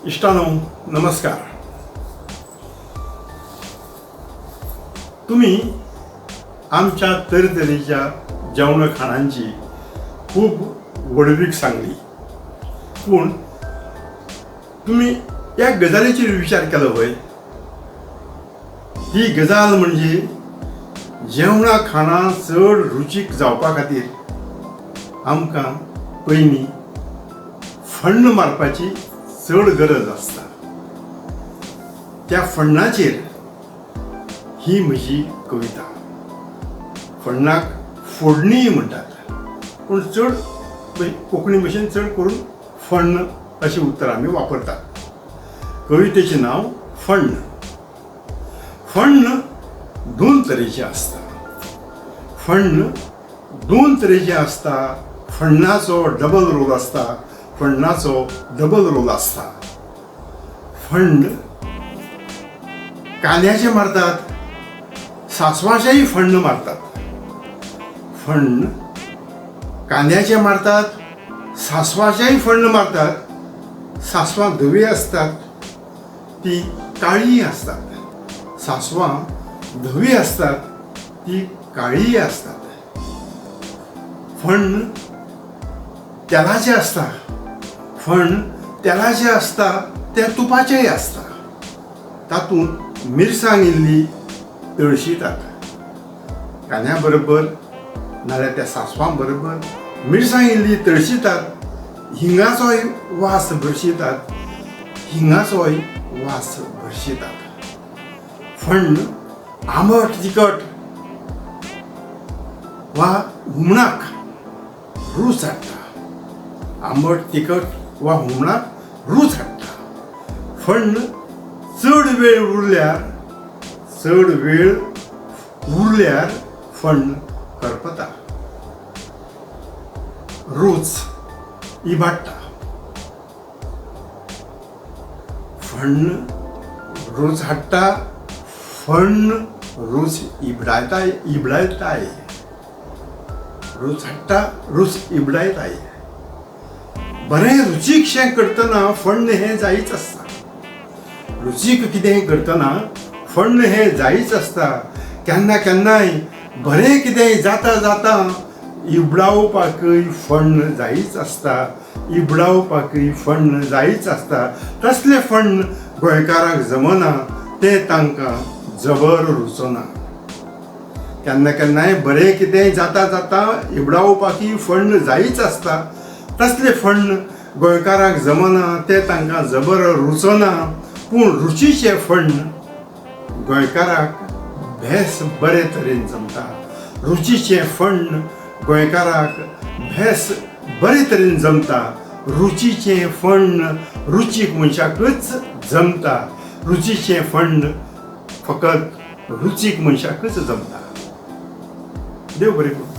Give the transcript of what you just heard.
इष्टानो नमस्कार. तुम्ही आमच्या तरेतरेच्या जेवण खाणांची खूप वडवीक सांगली, पूण तुम्ही या गजालीचेर विचार केलो होय? ही गजाल म्हणजे जेवणा खाणा चड रुचीक जावपा खातीर आमकां पयलीं फण्ण मारपाची चड गरज आसता. त्या फण्णाचेर ही म्हजी कविता. फण्णाक फोडणी म्हणटात, पूण चड कोंकणी भाशेन चड करून फण्ण अशें उतर आमी वापरतात. कवितेचें नांव फण्ण. फण्ण दोन तरेचे आसता. फण्ण दोन तरेचे आसता. फण्णाचो डबल रोल आसता, फण्णाचो डबल रोल आसता. फण्ण कांद्याचे मारतात, सासवाचेय फण्ण मारतात. फण्ण कांद्याचे मारतात, सासवाचेय फण्ण मारतात. सासवां धवी असतात, ती काळी असतात. सासवां धवी असतात, ती काळी असतात. फण्ण तेलाचे असता. फण्ण तेलाचे असता, ते तुपाचेय असता. तातूंत मिरसांग इल्ली तळशितात. कांद्या बरोबर नाल्यार त्या सासवां बरोबर मिरसांग इल्ली तळशितात. हिंगाचोय वास भरशितात. हिंगाचोय वास भरशितात. फण्ण आंबट तिखट वा हुमणाक रूच हाडटा. आंबट तिखट वा हुमणाक रूच हाडटा. फण्ण चड वेळ उरल्यार फण्ण करपता. रूच इबाडटा. फण्ण रूच हाडटा. फण्ण रूच इबडायताय. रूच हाडटा, रूच इबडायताय. बरें रुचीकशें करतना फण्ण हें जायच आसता. रुचीक कितेंय करतना फण्ण हें जायच आसता. केन्ना केन्नाय बरें कितेंय जाता इबडावपाकय फण्ण जायच आसता. इबडावपाकय फण्ण जायच आसता. तसलें फण्ण गोंयकारांक जमना, तें तांकां जबर रुचना. केन्ना केन्नाय बरें कितेंय जाता इबडावपाकय फण्ण जायच आसता. तसलें फण्ण गोंयकारांक जमना, तें तांकां जबर रुचना. पूण रुचीचें फण्ण गोंयकाराक भेस बरे तरेन जमता. रुचीचें फण्ण गोंयकाराक भेस बरे तरेन जमता. रुचीचें फण्ण रुचीक मनशाकच जमता. रुचीचें फण्ण फकत रुचीक मनशाकच जमता. देव बरें करूं.